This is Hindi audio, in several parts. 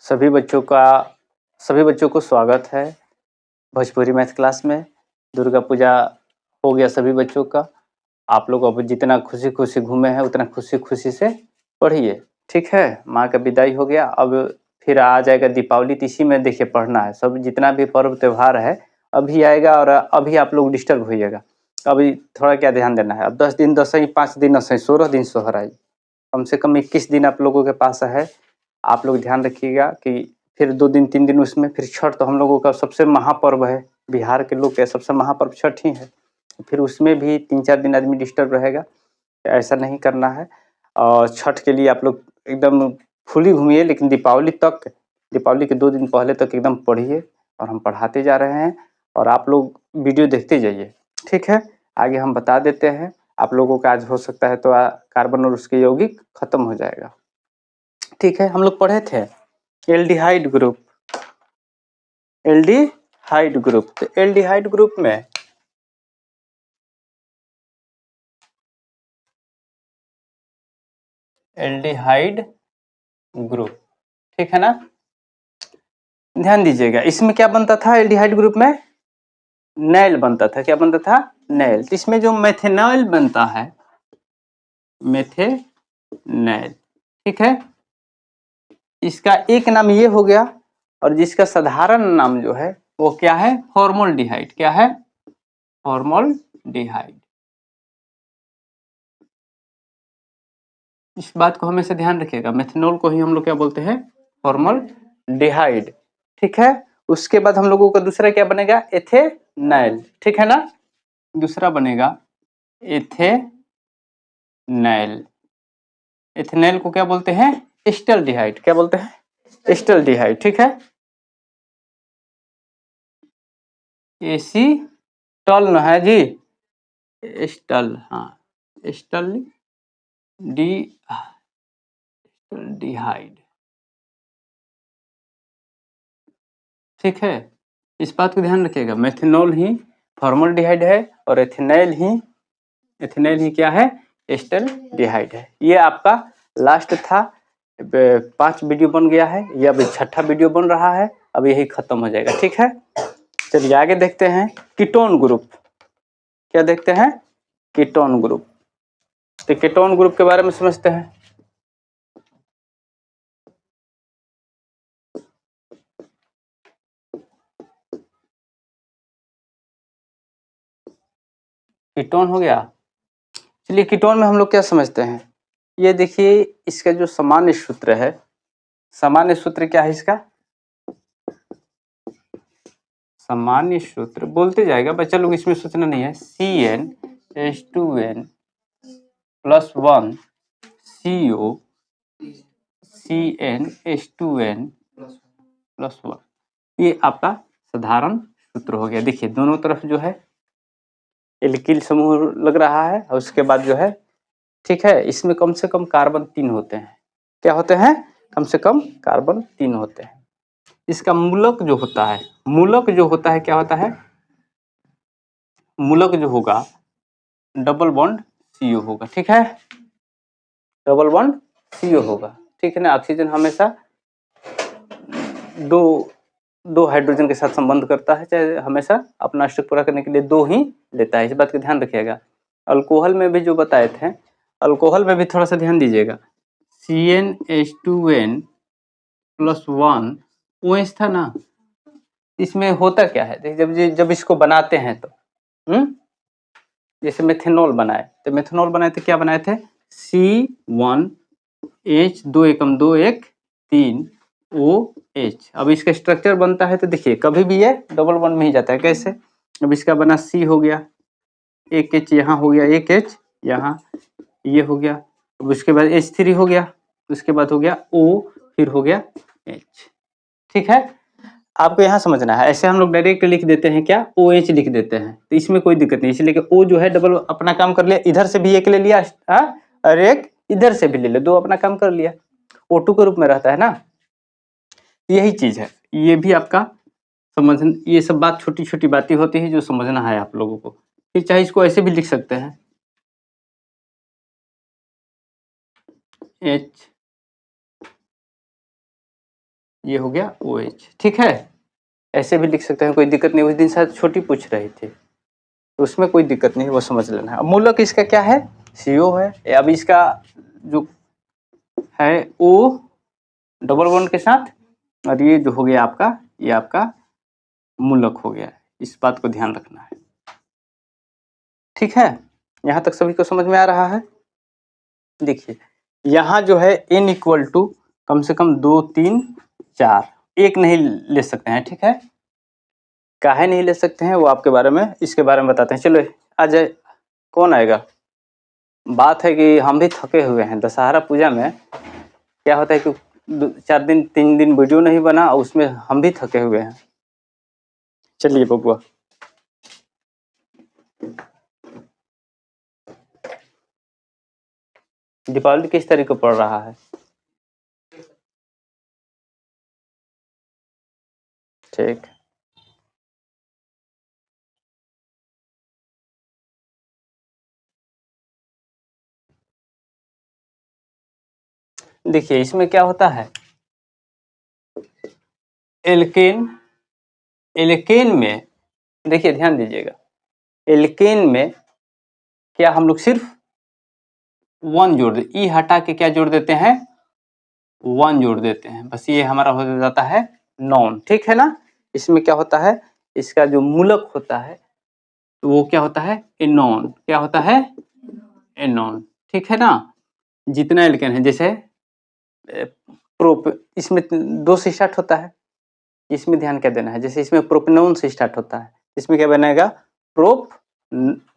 सभी बच्चों का सभी बच्चों को स्वागत है भोजपुरी मैथ क्लास में। दुर्गा पूजा हो गया सभी बच्चों का। आप लोग अब जितना खुशी खुशी घूमे हैं उतना खुशी खुशी से पढ़िए, ठीक है। माँ का विदाई हो गया, अब फिर आ जाएगा दीपावली, तो इसी में देखिए पढ़ना है। सब जितना भी पर्व त्यौहार है अभी आएगा और अभी आप लोग डिस्टर्ब होइएगा। अभी थोड़ा क्या ध्यान देना है। अब 10 दिन दसईं, 5 दिन दसईं, 16 दिन सोहराई, कम से कम 21 दिन आप लोगों के पास है। आप लोग ध्यान रखिएगा कि फिर 2 दिन 3 दिन उसमें फिर छठ, तो हम लोगों का सबसे महापर्व है। बिहार के लोग का सबसे महापर्व छठ ही है। फिर उसमें भी 3-4 दिन आदमी डिस्टर्ब रहेगा, ऐसा नहीं करना है। और छठ के लिए आप लोग एकदम फुली घूमिए, लेकिन दीपावली तक, दीपावली के 2 दिन पहले तक एकदम पढ़िए। और हम पढ़ाते जा रहे हैं और आप लोग वीडियो देखते जाइए, ठीक है। आगे हम बता देते हैं। आप लोगों का आज हो सकता है तो कार्बन और उसके यौगिक खत्म हो जाएगा, ठीक है। हम लोग पढ़े थे एल्डिहाइड ग्रुप, एल्डिहाइड ग्रुप। तो एल्डिहाइड ग्रुप में एल्डिहाइड ग्रुप, ठीक है ना। ध्यान दीजिएगा, इसमें क्या बनता था एल्डिहाइड ग्रुप में? नैल बनता था। क्या बनता था? नैल। तो इसमें जो मेथेनॉल बनता है, मेथेनैल, ठीक है। इसका एक नाम ये हो गया, और जिसका साधारण नाम जो है वो क्या है? फॉर्मल्डिहाइड। क्या है? फॉर्मल्डिहाइड। इस बात को हमेशा ध्यान रखिएगा, मेथनॉल को ही हम लोग क्या बोलते हैं? फॉर्मल्डिहाइड, ठीक है। उसके बाद हम लोगों का दूसरा क्या बनेगा? एथेनैल, ठीक है ना। दूसरा बनेगा एथेनैल। एथेनैल को क्या बोलते हैं? एस्टल्डिहाइड। क्या बोलते हैं? एस्टल्डिहाइड, ठीक है। एसीटल न है जी, एस्टल, हाँ, एस्टल्डिहाइड, ठीक है। इस बात को ध्यान रखिएगा, मेथनॉल ही फॉर्मल्डिहाइड है और एथेनैल ही क्या है? एस्टल्डिहाइड है। ये आपका लास्ट था। 5 वीडियो बन गया है, ये अब 6ठा वीडियो बन रहा है। अब यही खत्म हो जाएगा, ठीक है। चलिए आगे देखते हैं कीटोन ग्रुप। क्या देखते हैं? Ketone group. तो कीटोन ग्रुप के बारे में समझते हैं। कीटोन हो गया। चलिए कीटोन में हम लोग क्या समझते हैं? ये देखिए, इसका जो सामान्य सूत्र है, सामान्य सूत्र क्या है इसका? सामान्य सूत्र बोलते जाएगा बच्चा लोग, इसमें सोचना नहीं है। CnH2n +1 CO CnH2n +1, ये आपका साधारण सूत्र हो गया। देखिए दोनों तरफ जो है एल्किल समूह लग रहा है, और उसके बाद जो है, ठीक है, इसमें कम से कम कार्बन 3 होते हैं। क्या होते हैं? कम से कम कार्बन 3 होते हैं। इसका मूलक जो होता है, मूलक जो होता है क्या होता है? मूलक जो होगा डबल बॉन्ड CO होगा, ठीक है। डबल बॉन्ड CO होगा, ठीक है ना। ऑक्सीजन हमेशा दो हाइड्रोजन के साथ संबंध करता है, चाहे हमेशा अपना अष्टक पूरा करने के लिए 2 ही लेता है। इस बात का ध्यान रखिएगा। अल्कोहल में भी जो बताए थे, अल्कोहल में भी थोड़ा सा ध्यान दीजिएगा। CnH2n +1 OH था ना, इसमें होता क्या है? जब इसको बनाते हैं तो जैसे मेथेनॉल बनाए, तो मेथेनॉल बनाए थे, क्या बनाए थे? C1H 2 एकम 2 1 3 OH। अब इसका स्ट्रक्चर बनता है तो देखिए कभी भी ये डबल बॉन्ड में ही जाता है। कैसे? अब इसका बना C हो गया, एक H यहाँ हो गया, एक H यहाँ, ये हो गया। अब उसके बाद H3 हो गया, उसके बाद हो गया O, फिर हो गया H, ठीक है। आपको यहाँ समझना है। ऐसे हम लोग डायरेक्ट लिख देते हैं, क्या? OH लिख देते हैं, तो इसमें कोई दिक्कत नहीं। इसलिए कि O जो है डबल अपना काम कर लिया, इधर से भी एक ले लिया और एक इधर से भी ले लिया, 2 अपना काम कर लिया, O2 के रूप में रहता है ना। यही चीज है, ये भी आपका समझ, ये सब बात छोटी छोटी बातें होती है जो समझना है आप लोगों को। फिर चाहे इसको ऐसे भी लिख सकते हैं, H ये हो गया OH, ठीक है। ऐसे भी लिख सकते हैं, कोई दिक्कत नहीं। उस दिन शायद छोटी पूछ रही थी तो उसमें कोई दिक्कत नहीं, वो समझ लेना है। अब मूलक इसका क्या है, CO है। अब इसका जो है O डबल बॉन्ड के साथ, और ये जो हो गया आपका, ये आपका मूलक हो गया। इस बात को ध्यान रखना है, ठीक है। यहाँ तक सभी को समझ में आ रहा है। देखिए यहाँ जो है n इक्वल टू कम से कम 2 3 4, एक नहीं ले सकते हैं, ठीक है। काहे नहीं ले सकते हैं वो आपके बारे में, इसके बारे में बताते हैं। चलो आ जाए, कौन आएगा। बात है कि हम भी थके हुए हैं। दशहरा पूजा में क्या होता है कि 4 दिन 3 दिन वीडियो नहीं बना, उसमें हम भी थके हुए हैं। चलिए बबुआ, दीपावली किस तारीख को पड़ रहा है? ठीक, देखिए इसमें क्या होता है, एल्केन, एल्केन में देखिए ध्यान दीजिएगा, एल्केन में क्या हम लोग सिर्फ 1 जोड़ दे, ई हटा के क्या जोड़ देते हैं, 1 जोड़ देते हैं, बस ये हमारा हो जाता है नॉन, ठीक है ना। इसमें क्या होता है, इसका जो मूलक होता है तो वो क्या होता है, एनॉन, क्या होता है, एनॉन, ठीक है ना। जितना एल्केन है, जैसे प्रोप, इसमें 2 से स्टार्ट होता है, इसमें ध्यान क्या देना है, जैसे इसमें प्रोपेनॉन से स्टार्ट होता है, इसमें क्या बनेगा, प्रोप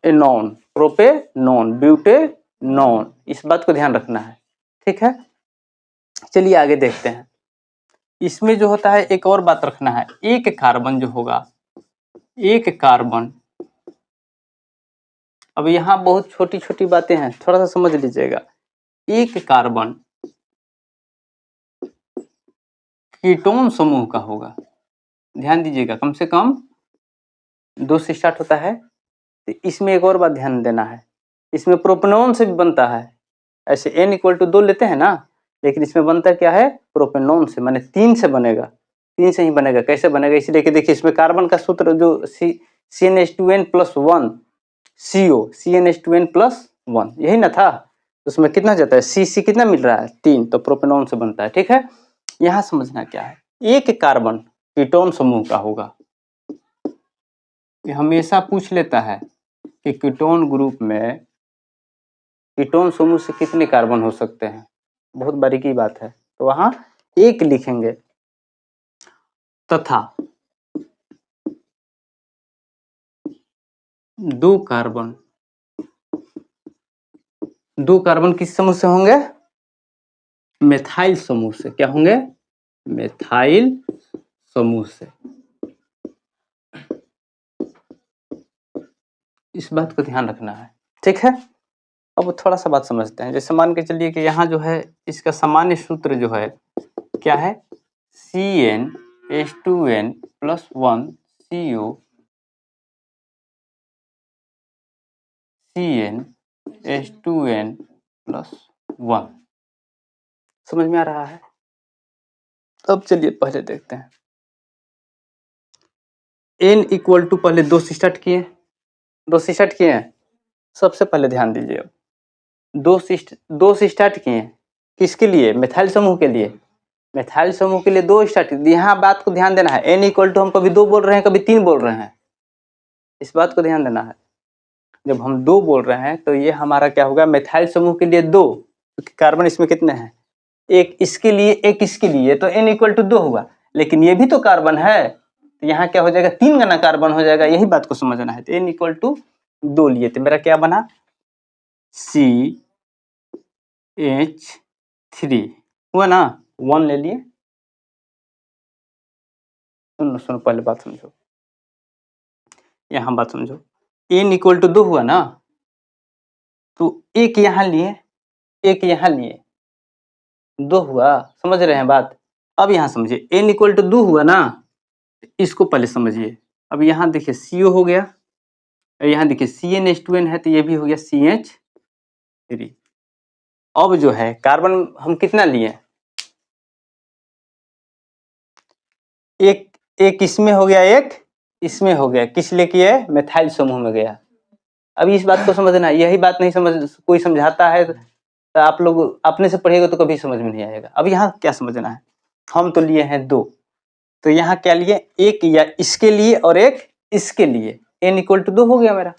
एनॉन, प्रोपेनॉन, ब्यूटेनॉन, इस बात को ध्यान रखना है, ठीक है। चलिए आगे देखते हैं। इसमें जो होता है एक और बात रखना है, एक कार्बन जो होगा, एक कार्बन, अब यहाँ बहुत छोटी छोटी बातें हैं, थोड़ा सा समझ लीजिएगा। एक कार्बन कीटोन समूह का होगा, ध्यान दीजिएगा, कम से कम 2 से स्टार्ट होता है। तो इसमें एक और बात ध्यान देना है, इसमें प्रोपेनॉन से भी बनता है। ऐसे n इक्वल टू 2 लेते हैं ना, लेकिन इसमें बनता क्या है, प्रोपेनॉन से, माने 3 से बनेगा, 3 से ही बनेगा। कैसे बनेगा, इसलिए कि देखिए इसमें कार्बन का सूत्र जो CnH2n+1 CO, CnH2n+1 यही ना था, उसमें कितना जाता है, C कितना मिल रहा है, 3, तो प्रोपेनॉन से बनता है, ठीक है। यहाँ समझना क्या है, एक कार्बन कीटोन समूह का होगा। ये हमेशा पूछ लेता है कि कीटोन ग्रुप में, कीटोन समूह से कितने कार्बन हो सकते हैं, बहुत बारीकी बात है, तो वहां एक लिखेंगे, तथा 2 कार्बन, 2 कार्बन किस समूह से होंगे, मेथाइल समूह से। क्या होंगे, मेथाइल समूह से। इस बात को ध्यान रखना है, ठीक है। अब थोड़ा सा बात समझते हैं। जैसे मान के चलिए कि यहाँ जो है इसका सामान्य सूत्र जो है क्या है, CnH2n+1 CO CnH2n+1, समझ में आ रहा है। अब चलिए पहले देखते हैं, n इक्वल टू, पहले 2 से स्टार्ट किए, 2 से स्टार्ट किए हैं। सबसे पहले ध्यान दीजिए, अब 2 से स्टार्ट किए, किसके लिए, मेथाइल समूह के लिए, मेथाइल समूह के लिए 2 स्टार्ट। यहाँ बात को ध्यान देना है, n इक्वल टू हम कभी 2 बोल रहे हैं, कभी 3 बोल रहे हैं, इस बात को ध्यान देना है। जब हम 2 बोल रहे हैं तो ये हमारा क्या होगा, मेथाइल समूह के लिए 2, क्योंकि कार्बन इसमें कितने हैं, एक इसके लिए, एक इसके लिए, तो n इक्वल टू 2 हुआ। लेकिन ये भी तो कार्बन है, तो यहाँ क्या हो जाएगा, 3 गना कार्बन हो जाएगा, यही बात को समझना है। तो n इक्वल टू 2 लिए, तो मेरा क्या बना, CH3 हुआ ना, 1 ले लिए। सुनो पहले बात समझो, यहाँ बात समझो, n इक्वल टू 2 हुआ ना, तो एक यहाँ लिए, एक यहाँ लिए, 2 हुआ, समझ रहे हैं बात। अब यहाँ समझिए, n इक्वल टू 2 हुआ ना, इसको पहले समझिए। अब यहाँ देखिए CO हो गया, और यहाँ देखिए CnH2n है, तो ये भी हो गया CH3। अब जो है कार्बन हम कितना लिए, एक इसमें हो गया, एक इसमें हो गया, किस लिए किए? मिथाइल समूह में गया। अब इस बात को समझना है, यही बात नहीं समझ कोई समझाता है तो आप लोग अपने से पढ़िएगा तो कभी समझ में नहीं आएगा। अब यहाँ क्या समझना है, हम तो लिए हैं 2, तो यहाँ क्या लिए? एक या इसके लिए और एक इसके लिए, n = 2 हो गया मेरा,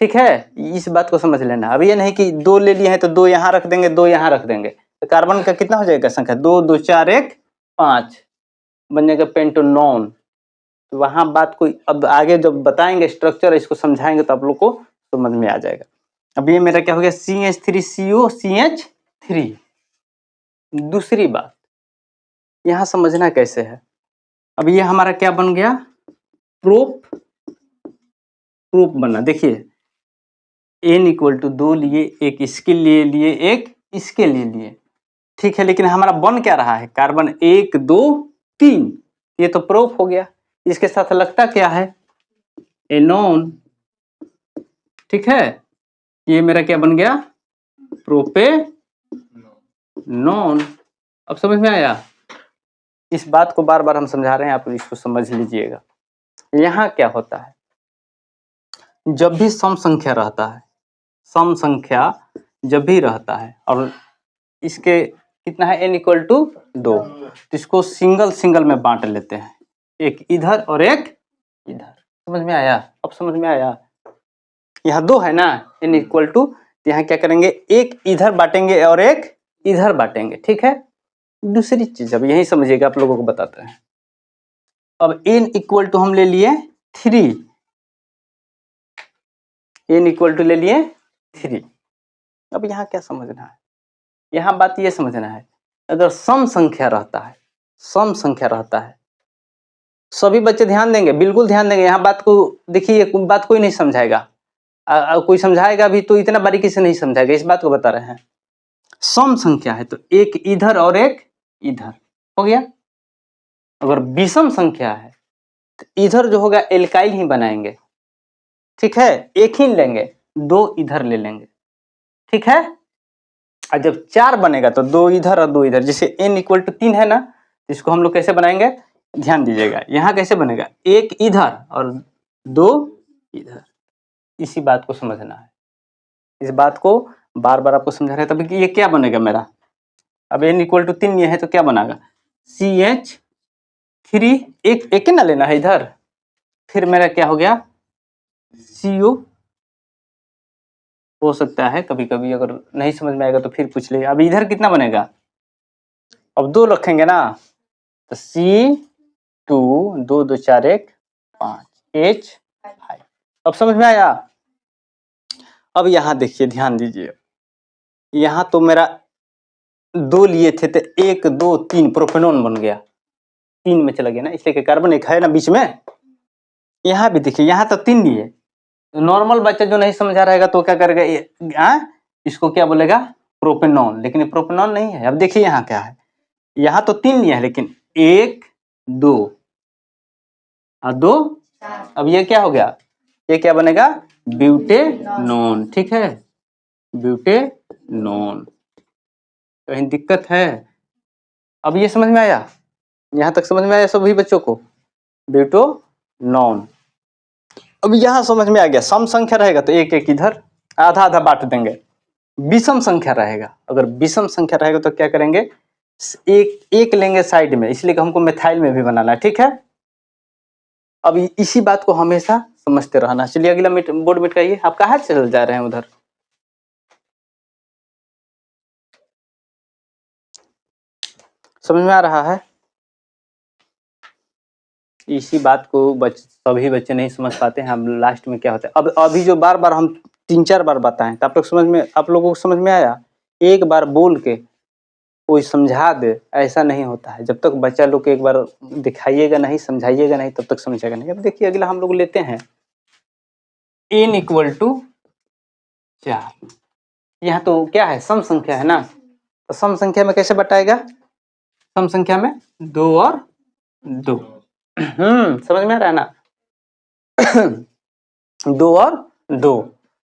ठीक है। इस बात को समझ लेना। अब ये नहीं कि 2 ले लिए हैं तो 2 यहाँ रख देंगे, 2 यहाँ रख देंगे, तो कार्बन का कितना हो जाएगा संख्या? 2 2 4 1 5 बन जाएगा पेंटोनॉन। तो वहां बात कोई, अब आगे जब बताएंगे स्ट्रक्चर, इसको समझाएंगे तो आप लोग को समझ में आ जाएगा। अब ये मेरा क्या हो गया? CH3CO CH3। दूसरी बात यहां समझना कैसे है, अब ये हमारा क्या बन गया? प्रोप बना। देखिए n = 2 लिए, एक इसके लिए लिए, एक इसके लिए लिए, ठीक है। लेकिन हमारा बन क्या रहा है? कार्बन 1 2 3, ये तो प्रोप हो गया। इसके साथ लगता क्या है? एनोन, ठीक है। ये मेरा क्या बन गया? प्रोपेनॉन। अब समझ में आया? इस बात को बार बार हम समझा रहे हैं, आप इसको समझ लीजिएगा। यहाँ क्या होता है, जब भी सम संख्या रहता है, सम संख्या जब भी रहता है और इसके कितना है? n = 2, तो इसको सिंगल सिंगल में बांट लेते हैं, एक इधर और एक इधर। समझ में आया? अब समझ में आया? यहाँ 2 है ना, n = 2, यहाँ क्या करेंगे? एक इधर बांटेंगे और एक इधर बांटेंगे, ठीक है। दूसरी चीज अब यही समझिएगा, आप लोगों को बताते हैं। अब n = हम ले लिए 3, n = ले लिए 3। अब यहाँ क्या समझना है? यहाँ बात ये समझना है, अगर सम संख्या रहता है, सम संख्या रहता है, सभी बच्चे ध्यान देंगे, बिल्कुल ध्यान देंगे। यहाँ बात को देखिए, बात कोई नहीं समझाएगा, कोई समझाएगा भी तो इतना बारीकी से नहीं समझाएगा, इस बात को बता रहे हैं। सम संख्या है तो एक इधर और एक इधर हो गया। अगर विषम संख्या है तो इधर जो होगा एल्काइल ही बनाएंगे, ठीक है, एक ही लेंगे, 2 इधर ले लेंगे, ठीक है। और जब 4 बनेगा तो 2 इधर और 2 इधर। जैसे n = 3 है ना, इसको हम लोग कैसे बनाएंगे? ध्यान दीजिएगा, यहाँ कैसे बनेगा? एक इधर और 2 इधर। इसी बात को समझना है, इस बात को बार बार आपको समझा रहे हैं। तब ये क्या बनेगा मेरा? अब n = 3 ये है तो क्या बनेगा? CH3, एक ना लेना है इधर, फिर मेरा क्या हो गया? CO। हो सकता है कभी कभी अगर नहीं समझ में आएगा तो फिर पूछ ले। अब इधर कितना बनेगा? अब 2 रखेंगे ना, तो C2 2 2 4 1 5 H5। अब समझ में आया? अब यहाँ देखिए, ध्यान दीजिए, यहाँ तो मेरा 2 लिए थे तो 1 2 3 प्रोपेनॉन बन गया, 3 में चला गया ना, इसलिए कि कार्बन एक है ना बीच में। यहाँ भी देखिए, यहाँ तो 3 लिए, नॉर्मल बच्चा जो नहीं समझा रहेगा तो क्या करेगा? इसको क्या बोलेगा? प्रोपेनॉन। लेकिन प्रोपेनॉन नहीं है। अब देखिए यहाँ क्या है, यहाँ तो 3 लिए हैं, लेकिन 1 2 और 2, अब ये क्या हो गया? ये क्या बनेगा? ब्यूटेनॉन, ठीक है, ब्यूटेनॉन। कहीं दिक्कत है? अब ये समझ में आया? यहाँ तक समझ में आया सभी बच्चों को? ब्यूटेनॉन। अब यहाँ समझ में आ गया, सम संख्या रहेगा तो एक एक इधर, आधा आधा बांट देंगे। विषम संख्या रहेगा, अगर विषम संख्या रहेगा तो क्या करेंगे? एक लेंगे साइड में, इसलिए कि हमको मिथाइल में भी बनाना है, ठीक है। अब इसी बात को हमेशा समझते रहना। चलिए अगला बोर्ड मिटाइए। आप कहाँ चल जा रहे हैं उधर? समझ में आ रहा है? इसी बात को सभी बच्चे नहीं समझ पाते हैं। हम लास्ट में क्या होता है, अब अभी जो बार बार हम 3-4 बार बताएं तो आप लोग समझ में, आप लोगों को समझ में आया? एक बार बोल के कोई समझा दे, ऐसा नहीं होता है। जब तक बच्चा लोग को एक बार दिखाइएगा नहीं, समझाइएगा नहीं, तब तक समझेगा नहीं। अब देखिए अगला हम लोग लेते हैं n = 4। यहाँ तो क्या है? सम संख्या है ना, तो सम संख्या में कैसे बताएगा? सम संख्या में 2 और 2। समझ में आ रहा है ना? 2 और 2।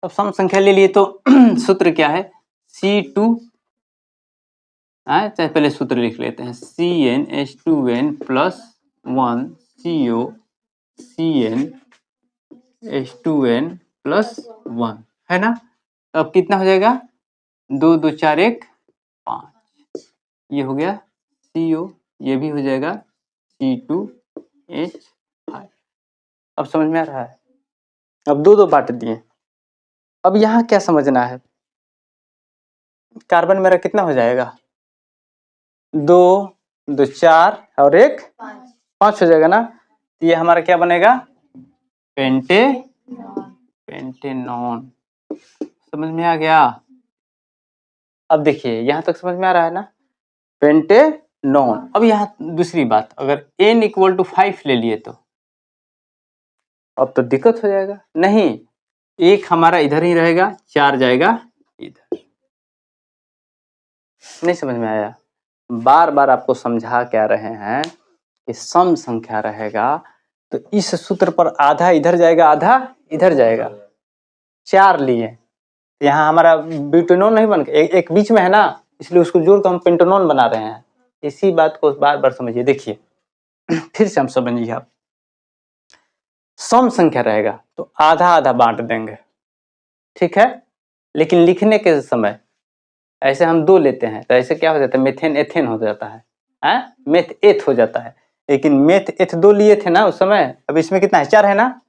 अब सम संख्या ले लिए तो सूत्र क्या है? C2 चाहे पहले सूत्र लिख लेते हैं, CnH2n plus 1 CO CnH2n plus 1 है ना। तो अब कितना हो जाएगा, 2 2 4 1 5, ये हो गया CO, ये भी हो जाएगा C2H5। अब समझ में आ रहा है। अब दो बांट दिए। अब यहाँ क्या समझना है, कार्बन मेरा कितना हो जाएगा, 2 2 4 और 1 5 हो जाएगा ना। ये हमारा क्या बनेगा, पेंटेनॉन। समझ में आ गया। अब देखिए यहाँ तक समझ में आ रहा है ना, पेंटेनॉन। अब यहाँ दूसरी बात, अगर n = 5 ले लिए तो अब तो दिक्कत हो जाएगा। नहीं, एक हमारा इधर ही रहेगा, 4 जाएगा इधर। नहीं समझ में आया। बार बार आपको समझा क्या रहे हैं कि सम संख्या रहेगा तो इस सूत्र पर आधा इधर जाएगा, आधा इधर जाएगा। 4 लिए, यहाँ हमारा ब्यूटेनॉन नहीं बन, एक बीच में है ना, इसलिए उसको जोड़ कर हम पेंटेनॉन बना रहे हैं। इसी बात को बार बार समझिए। देखिए फिर से हम समझिए, आप सम संख्या रहेगा तो आधा आधा बांट देंगे, ठीक है। लेकिन लिखने के समय ऐसे हम 2 लेते हैं तो ऐसे क्या हो जाता है, मेथेन एथेन हो जाता है, मेथ एथ हो जाता है। लेकिन मेथ एथ 2 लिए थे ना उस समय, अब इसमें कितना है, 4 है ना,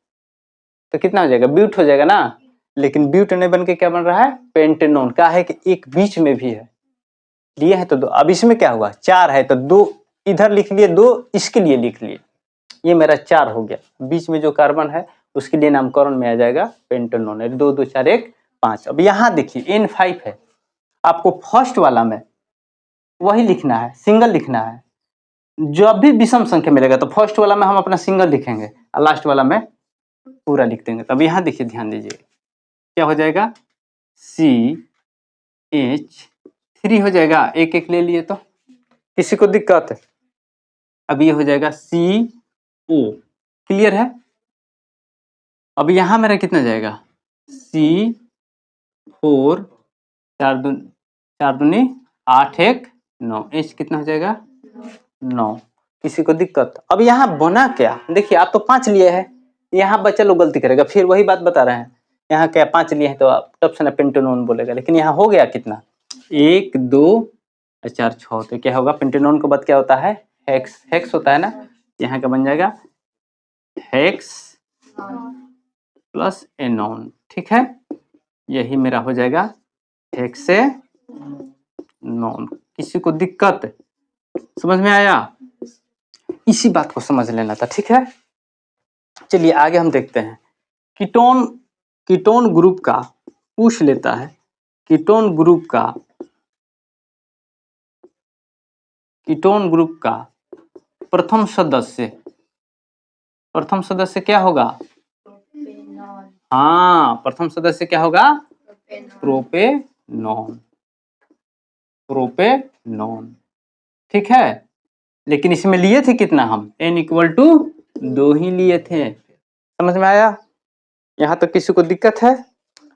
तो कितना हो जाएगा, ब्यूट हो जाएगा ना। लेकिन ब्यूट नहीं बन के क्या बन रहा है, पेंटेनॉन। का है कि एक बीच में भी है, लिए हैं तो 2। अब इसमें क्या हुआ, 4 है तो 2 इधर लिख लिए, 2 इसके लिए लिख लिए, ये मेरा 4 हो गया। बीच में जो कार्बन है उसके लिए नामकरण में आ जाएगा पेंटेनॉन। 2 2 4 1 5। अब यहाँ देखिए N5 है, आपको फर्स्ट वाला में वही लिखना है, सिंगल लिखना है। जब भी विषम संख्या मिलेगा तो फर्स्ट वाला में हम अपना सिंगल लिखेंगे और लास्ट वाला में पूरा लिख देंगे। तब यहाँ देखिए, ध्यान दीजिए क्या हो जाएगा, CH3 हो जाएगा, एक एक ले लिए तो किसी को दिक्कत है। अब ये हो जाएगा CO, क्लियर है। अब यहाँ मेरा कितना जाएगा, C4 4 दूनी 8 1 9, H कितना हो जाएगा 9। किसी को दिक्कत। अब यहाँ बना क्या, देखिए आप तो 5 लिए हैं, यहाँ बच्चा लोग गलती करेगा, फिर वही बात बता रहे हैं। यहाँ क्या 5 लिए हैं तो आप तब से ना पेंटेनॉन बोलेगा, लेकिन यहाँ हो गया कितना, 1 2 4 6, तो क्या होगा, पेंटेनॉन के बाद क्या होता है, हेक्स। हेक्स होता है ना, यहाँ का बन जाएगा हेक्स प्लस एनॉन, ठीक है। यही मेरा हो जाएगा हेक्सेनॉन। किसी को दिक्कत, समझ में आया। इसी बात को समझ लेना था, ठीक है। चलिए आगे हम देखते हैं। कीटोन ग्रुप का पूछ लेता है, कीटोन ग्रुप का प्रथम सदस्य क्या होगा, हाँ प्रथम सदस्य क्या होगा, प्रोपेनॉन, ठीक है। लेकिन इसमें लिए थे कितना हम, n = 2 ही लिए थे। समझ में आया, यहाँ तो किसी को दिक्कत है।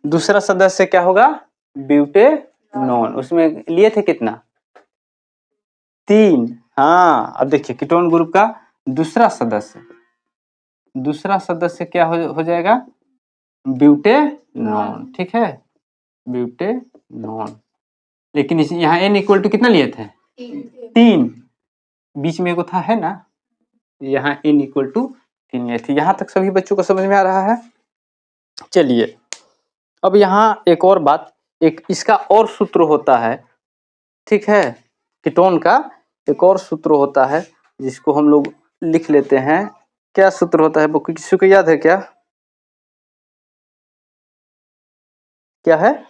दूसरा सदस्य क्या होगा, ब्यूटेनॉन, उसमें लिए थे कितना, 3। हाँ अब देखिए कीटोन ग्रुप का दूसरा सदस्य क्या हो जाएगा, ब्यूटेनॉन, ठीक है, ब्यूटेनॉन। लेकिन यहाँ n = कितना लिए थे, 3, बीच में एगो था है ना, यहाँ n = 3 लिए थे। यहाँ तक सभी बच्चों को समझ में आ रहा है। चलिए अब यहाँ एक और बात, एक इसका और सूत्र होता है, ठीक है। कीटोन का एक और सूत्र होता है जिसको हम लोग लिख लेते हैं। क्या सूत्र होता है वो किसी को याद है क्या, क्या है,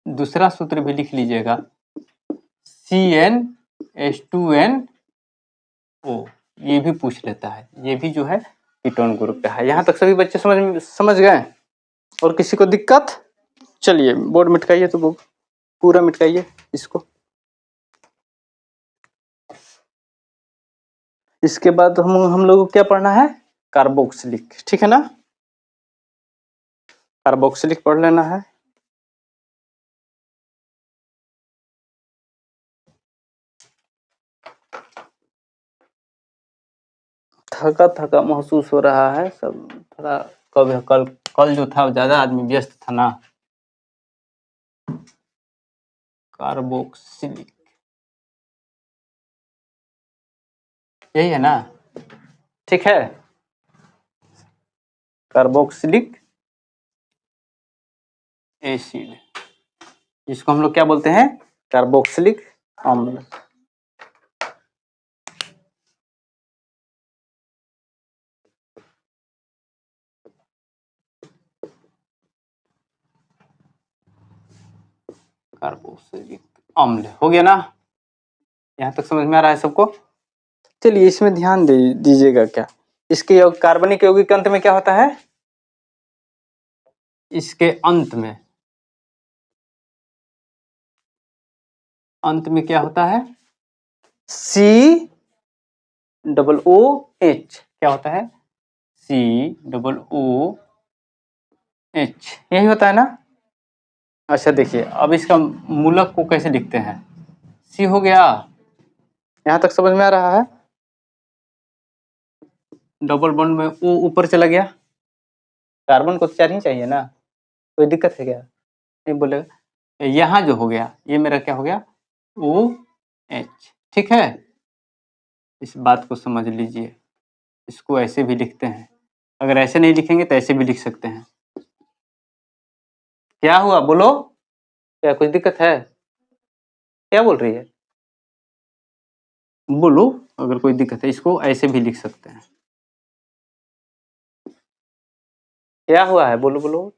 दूसरा सूत्र भी लिख लीजिएगा, CnH2nO। ये भी पूछ लेता है, ये भी जो है कीटोन ग्रुप का है। यहाँ तक सभी बच्चे समझ गए, और किसी को दिक्कत। चलिए बोर्ड मिटकाइए, तो वो पूरा मिटकाइए इसको। इसके बाद हम लोगों को क्या पढ़ना है, कार्बोक्सिलिक, ठीक है ना। कार्बोक्सिलिक पढ़ लेना है। थका थका महसूस हो रहा है सब। थोड़ा कल जो था ज्यादा आदमी व्यस्त था ना। कार्बोक्सिलिक यही है ना, ठीक है। कार्बोक्सिलिक एसिड, जिसको हम लोग क्या बोलते हैं, कार्बोक्सिलिक अम्ल। कार्बोक्सिलिक अम्ल हो गया ना, यहाँ तक समझ में आ रहा है सबको। चलिए इसमें ध्यान दीजिएगा क्या, इसके कार्बनिक यौगिक अंत में क्या होता है, इसके अंत में क्या होता है, COOH क्या होता है, COOH यही होता है ना। अच्छा देखिए अब इसका मूलक को कैसे लिखते हैं, C हो गया, यहाँ तक समझ में आ रहा है। डबल बॉन्ड में O ऊपर चला गया, कार्बन को तो 4 ही चाहिए ना, कोई दिक्कत है क्या, नहीं बोलेगा। यहाँ जो हो गया ये मेरा क्या हो गया, OH, ठीक है। इस बात को समझ लीजिए, इसको ऐसे भी लिखते हैं, अगर ऐसे नहीं लिखेंगे तो ऐसे भी लिख सकते हैं। क्या हुआ बोलो, क्या कुछ दिक्कत है, क्या बोल रही है, बोलो अगर कोई दिक्कत है। इसको ऐसे भी लिख सकते हैं, क्या हुआ है बोलो बोलो,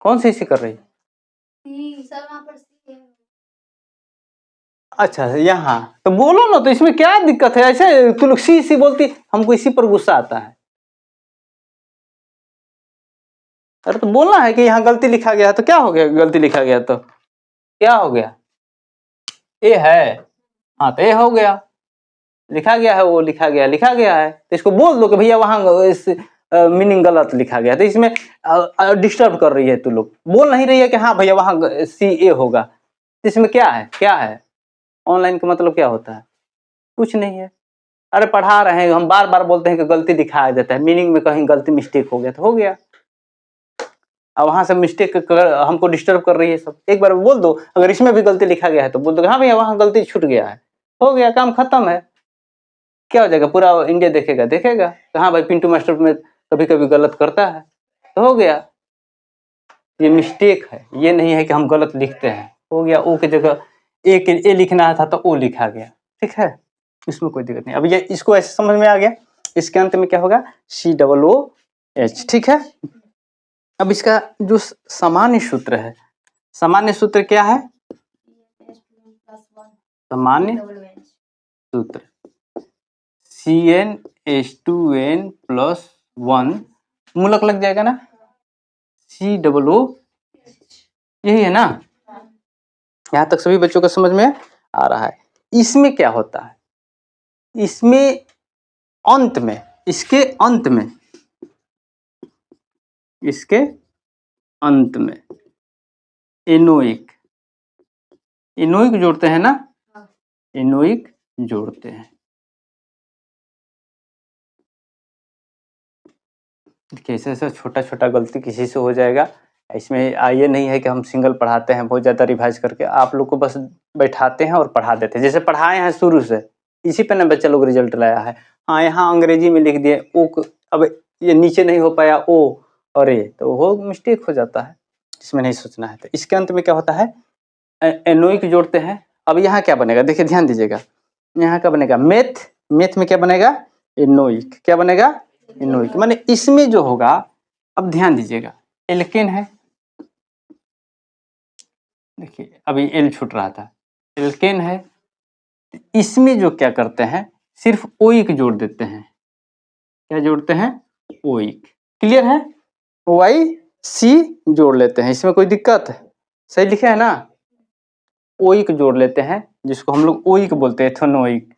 कौन सी कर रही है, अच्छा यहाँ तो बोलो ना, तो इसमें क्या दिक्कत है, ऐसे तू लोग सी बोलती, हमको इसी पर गुस्सा आता है। अरे तो बोलना है कि यहाँ गलती लिखा गया, तो क्या हो गया, गलती लिखा गया तो क्या हो गया, ए है, हाँ तो ए हो गया, लिखा गया है वो, लिखा गया है, तो इसको बोल दो कि भैया वहां इस मीनिंग गलत लिखा गया, तो इसमें डिस्टर्ब कर रही है, तू लोग बोल नहीं रही है कि हाँ भैया वहां CA होगा, तो इसमें क्या है, ऑनलाइन का मतलब क्या होता है, कुछ नहीं है। अरे पढ़ा रहे हैं हम, बार बार बोलते हैं कि गलती दिखाया जाता है, मीनिंग में कहीं गलती मिस्टेक हो गया तो हो गया, अब वहां से मिस्टेक हमको डिस्टर्ब कर रही है सब। एक बार बोल दो, अगर इसमें भी गलती लिखा गया है तो बोल दो हाँ भैया वहां गलती छूट गया है, हो गया, काम खत्म है। क्या हो जाएगा, पूरा इंडिया देखेगा तो हाँ भाई पिंटू मास्टर में कभी कभी गलत करता है, तो हो गया, ये मिस्टेक है, ये नहीं है कि हम गलत लिखते हैं, हो गया, ओ की जगह ए लिखना था तो ओ लिखा गया, ठीक है, इसमें कोई दिक्कत नहीं। अब ये इसको ऐसे समझ में आ गया, इसके अंत में क्या होगा, COOH, ठीक है। अब इसका जो सामान्य सूत्र है, सामान्य सूत्र क्या है, सामान्य सूत्र CnH2n+1, मूलक लग जाएगा ना, COOH, यही है ना, यहाँ तक सभी बच्चों को समझ में आ रहा है। इसमें क्या होता है, इसमें अंत में, इसके अंत में एनोइक जोड़ते हैं ना, एनोइक जोड़ते हैं। कैसे ऐसा छोटा छोटा गलती किसी से हो जाएगा, इसमें ये नहीं है कि हम सिंगल पढ़ाते हैं बहुत ज़्यादा रिवाइज करके, आप लोग को बस बैठाते हैं और पढ़ा देते हैं, जैसे पढ़ाए हैं शुरू से, इसी पे ना बच्चा लोग रिजल्ट लाया है। हाँ यहाँ अंग्रेजी में लिख दिए ओ, अब ये नीचे नहीं हो पाया ओ और ए, तो वो मिस्टेक हो जाता है, इसमें नहीं सोचना है। तो इसके अंत में क्या होता है, एनोइक जोड़ते हैं। अब यहाँ क्या बनेगा, देखिए ध्यान दीजिएगा, यहाँ क्या बनेगा, मेथ में क्या बनेगा, एनोइक, क्या बनेगा, एनोइक, माने इसमें जो होगा, अब ध्यान दीजिएगा, एल्केन है, देखिए अभी एल छूट रहा था, एल्केन है, इसमें जो क्या करते हैं, सिर्फ ओइक जोड़ देते हैं, क्या जोड़ते हैं, ओइक, क्लियर है, OIC जोड़ लेते हैं, इसमें कोई दिक्कत है, सही लिखे है ना, ओइक जोड़ लेते हैं, जिसको हम लोग ओइक बोलते हैं, एथेनोइक,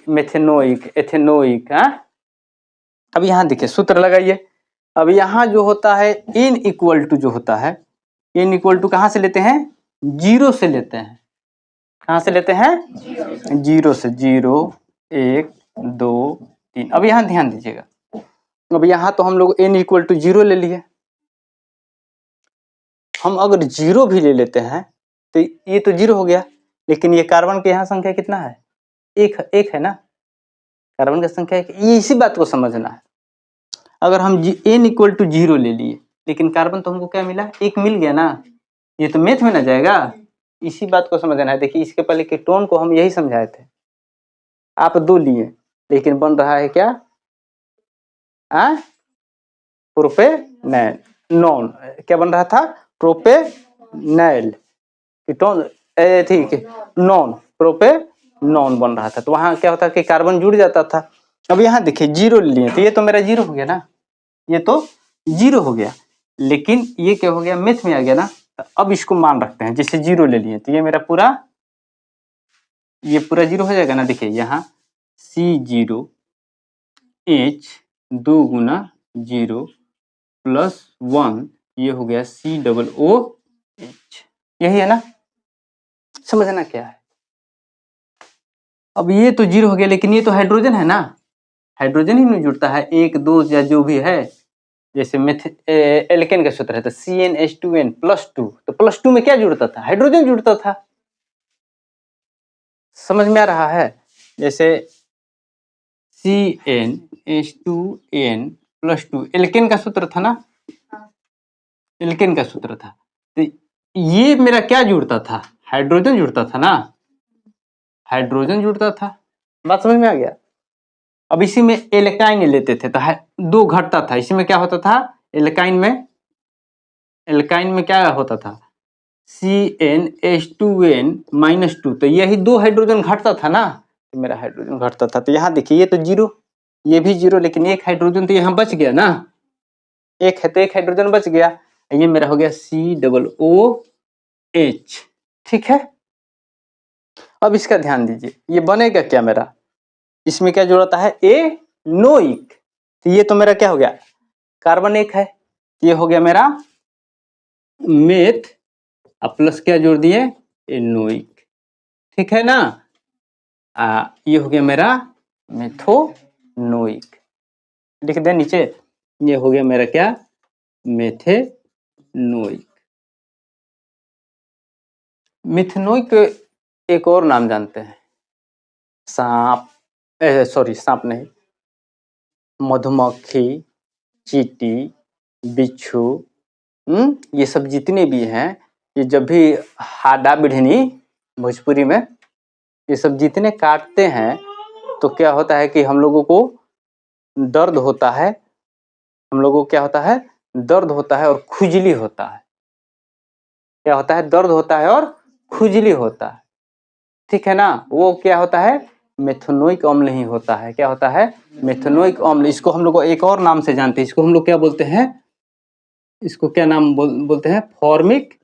मेथेनोइक, एथेनोइक, हाँ। अब यहाँ देखिए सूत्र लगाइए, अब यहाँ जो होता है n इक्वल टू जो होता है, n इक्वल टू कहाँ से लेते हैं, 0 से लेते हैं, कहाँ से लेते हैं, 0 से, 0 1 2 3। अब यहाँ ध्यान दीजिएगा, अब यहाँ तो हम लोग n इक्वल टू 0 ले लिए। हम अगर 0 भी ले लेते हैं तो ये तो 0 हो गया, लेकिन ये कार्बन के यहाँ संख्या कितना है? एक है ना, कार्बन की संख्या एक। ये इसी बात को समझना है। अगर हम n इक्वल टू 0 ले लिए, लेकिन कार्बन तो हमको क्या मिला? 1 मिल गया ना, ये तो मैथ में ना जाएगा। इसी बात को समझना है। देखिए इसके पहले कीटोन को हम यही समझाए थे, आप 2 लिए, लेकिन बन रहा है क्या? प्रोपेनॉन। नॉन क्या बन रहा था? प्रोपेनॉल। कीटोन ठीक है, नॉन प्रोपेनॉन बन रहा था। तो वहां क्या होता कि कार्बन जुड़ जाता था। अब यहाँ देखिए 0 लिए, तो ये तो मेरा 0 हो गया ना, ये तो 0 हो गया, लेकिन ये क्या हो गया? मैथ में आ गया ना। तो अब इसको मान रखते हैं, जैसे 0 ले लिए तो ये मेरा पूरा, ये पूरा 0 हो जाएगा ना। देखिए यहाँ C0H 2 गुना 0 प्लस 1, ये हो गया COOH। यही है ना, समझना क्या है? अब ये तो 0 हो गया, लेकिन ये तो हाइड्रोजन है ना, हाइड्रोजन ही नहीं जुड़ता है, 1 2 या जो भी है। जैसे एल्केन का सूत्र है तो CnH2n +2, तो +2 में क्या जुड़ता था? हाइड्रोजन जुड़ता था। समझ में आ रहा है? जैसे CnH2n +2 एल्केन का सूत्र था ना, एल्केन का सूत्र था। तो ये मेरा क्या जुड़ता था? हाइड्रोजन जुड़ता था ना, हाइड्रोजन जुड़ता था। बात समझ में आ गया? अब इसी में एल्काइन लेते थे तो 2 घटता था। इसी में क्या होता था? एल्काइन में क्या होता था? CnH2n -2, तो यही 2 हाइड्रोजन घटता था ना, तो मेरा हाइड्रोजन घटता था। तो यहाँ देखिए ये तो 0, ये भी 0, लेकिन एक हाइड्रोजन तो यहाँ बच गया ना, एक है तो एक हाइड्रोजन बच गया। ये मेरा हो गया COOH। ठीक है, अब इसका ध्यान दीजिए, ये बनेगा क्या मेरा? इसमें क्या जुड़ता है? एनोइक। तो ये तो मेरा क्या हो गया? कार्बन 1 है, ये हो गया मेरा मेथ, अब प्लस क्या जोड़ दिए? एनोइक। ठीक है ना, ये हो गया मेरा मेथोनोइक। लिख दे नीचे, ये हो गया मेरा क्या? मेथेनोइक। मिथेनोइक एक और नाम जानते हैं, सांप, सॉरी सांप नहीं, मधुमक्खी, चींटी, बिच्छू, ये सब जितने भी हैं, ये जब भी हाडा बिढ़नी भोजपुरी में, ये सब जितने काटते हैं तो क्या होता है कि हम लोगों को दर्द होता है, हम लोगों को क्या होता है? दर्द होता है और खुजली होता है। क्या होता है? दर्द होता है और खुजली होता है। ठीक है ना, वो क्या होता है? मेथनोइक अम्ल ही होता है। क्या होता है? मेथनोइक अम्ल। इसको हम लोग एक और नाम से जानते हैं, इसको हम लोग क्या बोलते हैं? इसको क्या नाम बोलते हैं? फॉर्मिक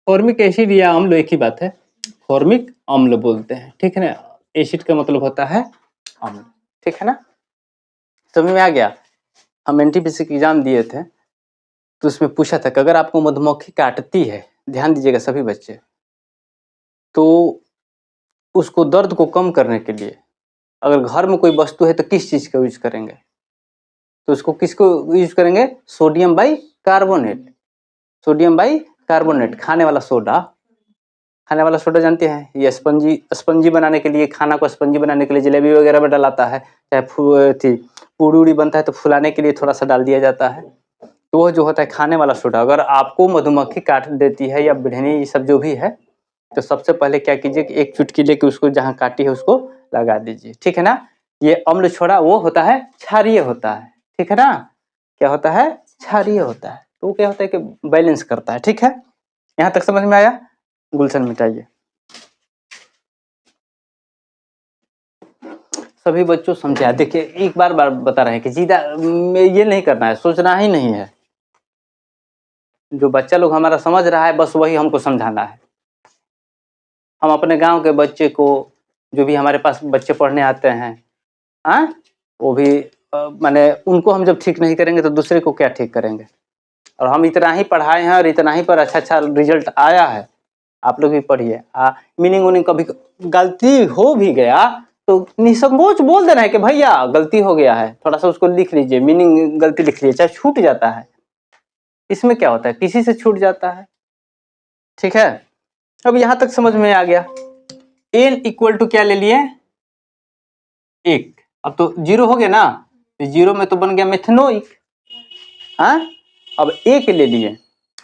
फॉर्मिक एसिड या अम्ल एक ही बात है, फॉर्मिक अम्ल बोलते हैं। ठीक है ना, एसिड का मतलब होता है अम्ल। ठीक है ना, समझ में आ गया? हम एनटीपीसी की एग्जाम दिए थे तो उसमें पूछा था कि अगर आपको मधुमक्खी काटती है, ध्यान दीजिएगा सभी बच्चे, तो उसको दर्द को कम करने के लिए अगर घर में कोई वस्तु है तो किस चीज का यूज करेंगे? तो उसको किसको यूज करेंगे? Sodium by carbonate. Sodium by carbonate, खाने वाला सोडा। खाने वाला सोडा जानते हैं, ये स्पंजी बनाने के लिए, खाना को स्पंजी बनाने के लिए जलेबी वगैरह में डलाता है, चाहे पूड़ी उड़ी बनता है तो फुलाने के लिए थोड़ा सा डाल दिया जाता है। तो वो जो होता है खाने वाला सोडा, अगर आपको मधुमक्खी काट देती है या बिढ़नी, ये सब जो भी है, तो सबसे पहले क्या कीजिए कि एक चुटकी लेके उसको जहाँ काटी है उसको लगा दीजिए। ठीक है ना, ये अम्ल छोड़ा वो होता है क्षारीय होता है। ठीक है ना, क्या होता है? क्षारीय होता है। तो वो क्या होता है कि बैलेंस करता है। ठीक है, यहाँ तक समझ में आया? गुलशन मिटाइए। सभी बच्चों समझा। देखिए एक बार बता रहे हैं कि सीधा ये नहीं करना है, सोचना ही नहीं है। जो बच्चा लोग हमारा समझ रहा है बस वही हमको समझाना है। हम अपने गांव के बच्चे को, जो भी हमारे पास बच्चे पढ़ने आते हैं, वो भी माने उनको हम जब ठीक नहीं करेंगे तो दूसरे को क्या ठीक करेंगे? और हम इतना ही पढ़ाए हैं और इतना ही पर अच्छा रिजल्ट आया है। आप लोग भी पढ़िए, मीनिंग उनिंग कभी गलती हो भी गया तो निसंकोच बोल देना है कि भैया गलती हो गया है, थोड़ा सा उसको लिख लीजिए, मीनिंग गलती लिख लीजिए, चाहे छूट जाता है। इसमें क्या होता है, किसी से छूट जाता है। ठीक है, अब यहां तक समझ में आ गया। n इक्वल टू क्या ले लिए, 1। अब तो 0 हो गया ना, तो 0 में तो बन गया मेथनोइक। हाँ, अब 1 ले लिए।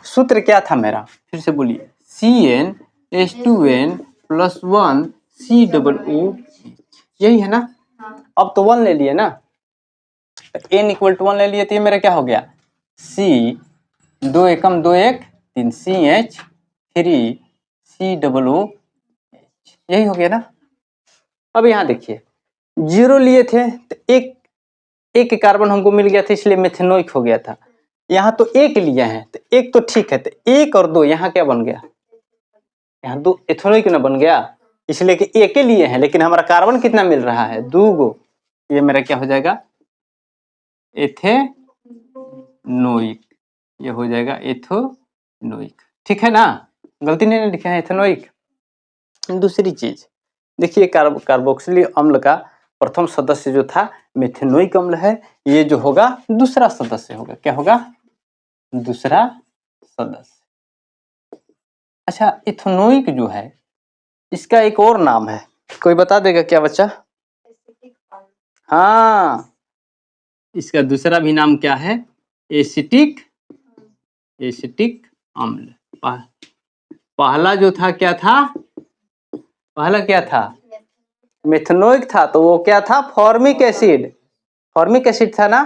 सूत्र क्या था मेरा, फिर से बोलिए, CnH2n + 1 COO, यही है ना। अब तो 1 ले लिए ना, n इक्वल टू 1 ले लिए, तो ये मेरा क्या हो गया, C 2 एकम 2 1 3 CH 3 COO, यही हो गया ना। अब यहाँ देखिए 0 लिए थे तो एक कार्बन हमको मिल गया था, इसलिए मेथेनोइक हो गया था। यहाँ तो 1 लिए हैं तो 1 तो ठीक है, तो 1 और 2 यहाँ क्या बन गया, यहाँ 2 एथेनोइक ना बन गया, इसलिए कि 1 ही लिए हैं, लेकिन हमारा कार्बन कितना मिल रहा है, 2 गो। ये मेरा क्या हो जाएगा, एथेनोइक, ये हो जाएगा एथेनोइक। ठीक है ना, गलती नहीं लिखा है एथेनोइक। दूसरी चीज देखिए, कार्बोक्सिलिक अम्ल का प्रथम सदस्य जो था मेथेनोइक अम्ल है, ये जो होगा दूसरा सदस्य होगा, क्या होगा, दूसरा सदस्य। अच्छा, इथेनोइक जो है इसका एक और नाम है, कोई बता देगा क्या बच्चा? हाँ, इसका दूसरा भी नाम क्या है, एसिटिक अम्ल। पहला जो था क्या था, पहला क्या था, मेथेनोइक था, तो वो क्या था, फॉर्मिक एसिड था ना।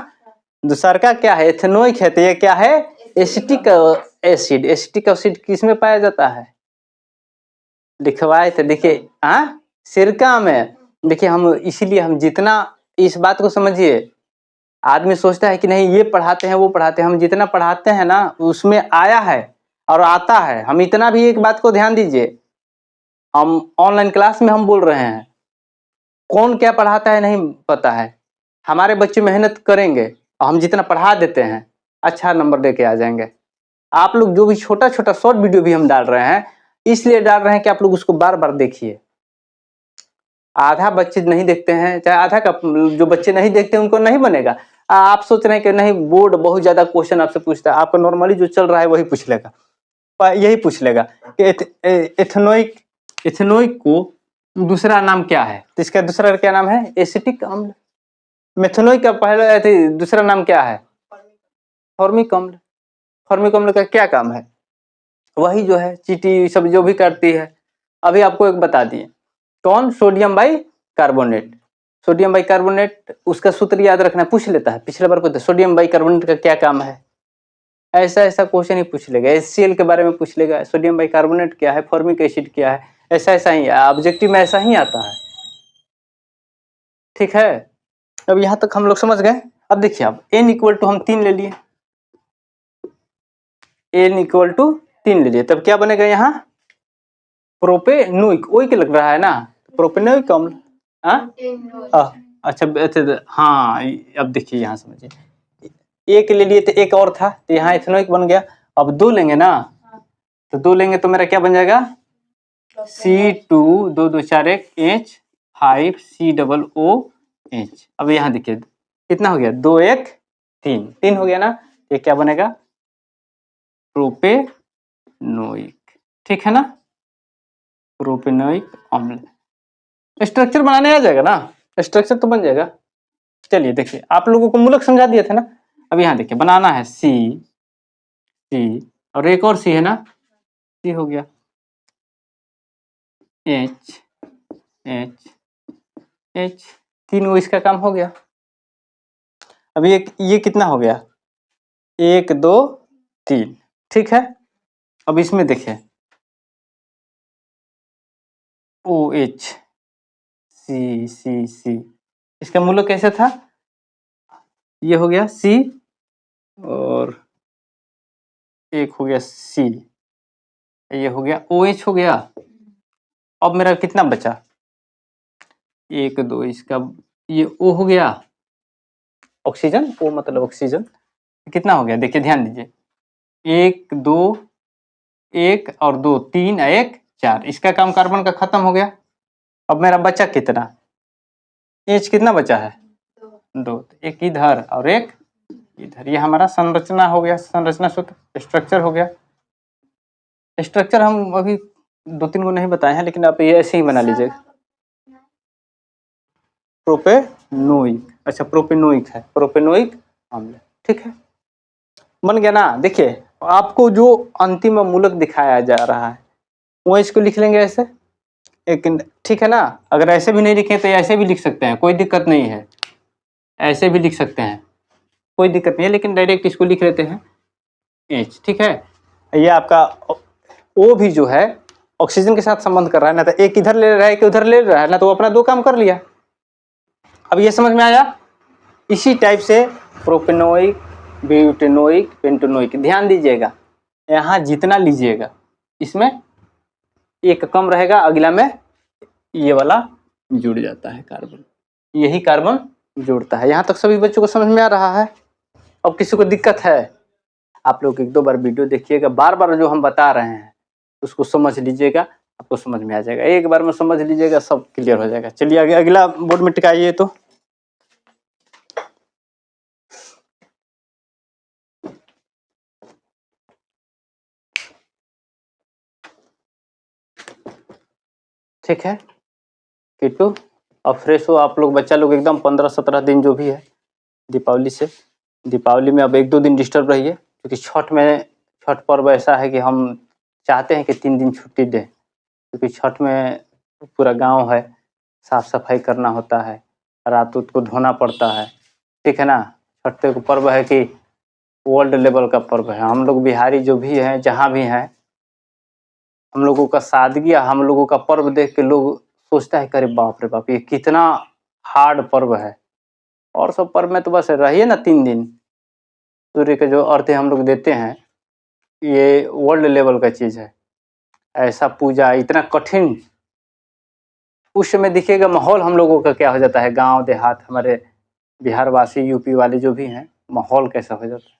दूसरा का क्या है, एथेनोइक है, तो ये क्या है, एसिटिक एसिड। एसिटिक एसिड किस में पाया जाता है, लिखवाए थे, देखिए हाँ, सिरका में। देखिए हम इसीलिए हम जितना, इस बात को समझिए, आदमी सोचता है कि नहीं ये पढ़ाते हैं वो पढ़ाते हैं, हम जितना पढ़ाते हैं ना उसमें आया है और आता है। हम इतना भी एक बात को ध्यान दीजिए, हम ऑनलाइन क्लास में हम बोल रहे हैं, कौन क्या पढ़ाता है नहीं पता है, हमारे बच्चे मेहनत करेंगे और हम जितना पढ़ा देते हैं अच्छा नंबर लेके आ जाएंगे। आप लोग जो भी छोटा छोटा शॉर्ट वीडियो भी हम डाल रहे हैं, इसलिए डाल रहे हैं कि आप लोग उसको बार बार देखिए। आधा बच्चे नहीं देखते हैं, चाहे आधा का जो बच्चे नहीं देखते उनको नहीं बनेगा। आप सोच रहे हैं कि नहीं बोर्ड बहुत ज्यादा क्वेश्चन आपसे पूछता है, आपका नॉर्मली जो चल रहा है वही पूछ लेगा, यही पूछ लेगा कि एथेनोइक को दूसरा नाम क्या है, तो इसका दूसरा क्या नाम है, एसिटिक अम्ल। मेथेनोइक का पहला दूसरा नाम क्या है, फॉर्मिक अम्ल। फॉर्मिक अम्ल का क्या काम है, वही जो है चींटी सब जो भी करती है। अभी आपको एक बता दिए, कौन, sodium by carbonate. Sodium by carbonate, उसका सूत्र याद रखना, पूछ लेता है, पिछले बार को सोडियम बाई कार्बोनेट का क्या काम है, ऐसा क्वेश्चन ही पूछ लेगा। HCl के बारे में पूछ लेगा, सोडियम बाई कार्बोनेट क्या है, फॉर्मिक एसिड क्या है, ऐसा ही ऑब्जेक्टिव में ऐसा ही आता है। ठीक है, अब यहां तक हम लोग समझ गए। अब देखिए, अब n इक्वल टू हम 3 ले लिए, n इक्वल टू 3 ले लिए, तब क्या बनेगा यहाँ, प्रोपेनोइक, ओइक लग रहा है ना, प्रोपेनोइक अम्ल। अच्छा हाँ, अब देखिए यहाँ समझिए, 1 ले लिए तो एक और था, तो यहाँ इथेनोइक बन गया। अब 2 लेंगे ना, तो 2 लेंगे तो मेरा क्या बन जाएगा, C2 2 2 4 1 H 5 COOH। अब यहाँ देखिए कितना हो गया, 2 1 3 हो गया ना, ये क्या बनेगा, प्रोपेनोइक। ठीक है ना, प्रोपेनोइक अम्ल। स्ट्रक्चर बनाने आ जाएगा ना, स्ट्रक्चर तो बन जाएगा। चलिए देखिए, आप लोगों को मूलक समझा दिया था ना। अब यहाँ देखिए बनाना है, C और एक और C है ना, C हो गया, H 3 वो इसका काम हो गया। अब ये कितना हो गया, 1 2 3। ठीक है, अब इसमें देखिए OH C, इसका मूलक कैसे था, ये हो गया C और एक हो गया C, ये हो गया OH हो गया। अब मेरा कितना बचा, 1 2, इसका ये O हो गया, ऑक्सीजन, O मतलब ऑक्सीजन। कितना हो गया, देखिए ध्यान दीजिए, 1 2 1 और 2 3 1 4, इसका काम कार्बन का खत्म हो गया। अब मेरा बचा कितना, एच कितना बचा है? 2। एक इधर और एक इधर। ये हमारा संरचना हो गया, संरचना सूत्र, स्ट्रक्चर हो गया। स्ट्रक्चर हम अभी 2-3 को नहीं बताए हैं, लेकिन आप ये ऐसे ही बना लीजिएगा। प्रोपेनोइक, अच्छा प्रोपेनोइक है, प्रोपेनोइक अम्ल, ठीक है, बन गया ना। देखिए आपको जो अंतिम मूलक दिखाया जा रहा है वो इसको लिख लेंगे ऐसे, एक, ठीक है ना। अगर ऐसे भी नहीं लिखे तो ऐसे भी लिख सकते हैं, कोई दिक्कत नहीं है, ऐसे भी लिख सकते हैं, कोई दिक्कत नहीं है, लेकिन डायरेक्ट इसको लिख लेते हैं एच, ठीक है। ये आपका ओ भी जो है ऑक्सीजन के साथ संबंध कर रहा है ना, तो एक इधर ले रहा है कि उधर ले रहा है ना, तो वो अपना 2 काम कर लिया। अब ये समझ में आया। इसी टाइप से प्रोपेनोइक, ब्यूटेनोइक, पेंटेनोइक, ध्यान दीजिएगा यहाँ जितना लीजिएगा इसमें एक कम रहेगा, अगला में ये वाला जुड़ जाता है कार्बन, यही कार्बन जोड़ता है। यहाँ तक सभी बच्चों को समझ में आ रहा है। अब किसी को दिक्कत है आप लोग 1-2 बार वीडियो देखिएगा, बार बार जो हम बता रहे हैं उसको समझ लीजिएगा, आपको समझ में आ जाएगा। एक बार में समझ लीजिएगा, सब क्लियर हो जाएगा। चलिए आगे अगला बोर्ड में टिकाइए। तो ठीक है किट्टू, अब फ्रेश हो आप लोग, बच्चा लोग एकदम 15-17 दिन जो भी है दीपावली से, दीपावली में अब 1-2 दिन डिस्टर्ब रहिए, क्योंकि छठ पर्व ऐसा है कि हम चाहते हैं कि 3 दिन छुट्टी दें, क्योंकि छठ में पूरा गांव है, साफ सफाई करना होता है, रात को धोना पड़ता है, ठीक है ना। छठ का पर्व है कि वर्ल्ड लेवल का पर्व है। हम लोग बिहारी जो भी हैं, जहाँ भी हैं, हम लोगों का सादगी, हम लोगों का पर्व देख के लोग सोचता है करे बाप रे बाप ये कितना हार्ड पर्व है। और सब पर्व में तो बस रहिए ना 3 दिन, सूर्य के जो अर्घ्य हम लोग देते हैं ये वर्ल्ड लेवल का चीज है। ऐसा पूजा इतना कठिन, उस समय देखिएगा माहौल हम लोगों का क्या हो जाता है, गांव देहात हमारे बिहार वासी, यूपी वाले जो भी हैं, माहौल कैसा हो जाता है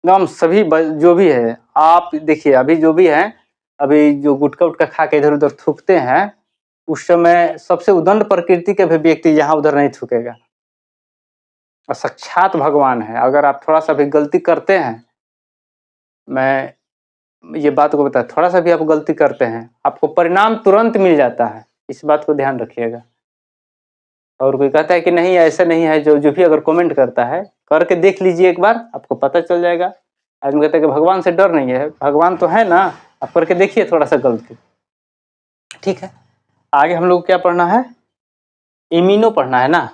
एकदम। सभी जो भी है आप देखिए, अभी जो भी है, अभी जो गुटखा उटका खा के इधर उधर थूकते हैं, उस समय सबसे उदंड प्रकृति के भी व्यक्ति यहाँ उधर नहीं थूकेगा, और साक्षात भगवान है। अगर आप थोड़ा सा भी गलती करते हैं, मैं ये बात को बता, थोड़ा सा भी आप गलती करते हैं आपको परिणाम तुरंत मिल जाता है, इस बात को ध्यान रखिएगा। और कोई कहता है कि नहीं ऐसा नहीं है, जो भी अगर कमेंट करता है करके देख लीजिए एक बार, आपको पता चल जाएगा। आदमी कहता है कि भगवान से डर नहीं है, भगवान तो है ना, आप करके देखिए थोड़ा सा गलती, ठीक है। आगे हम लोग क्या पढ़ना है, इम्यूनो पढ़ना है ना।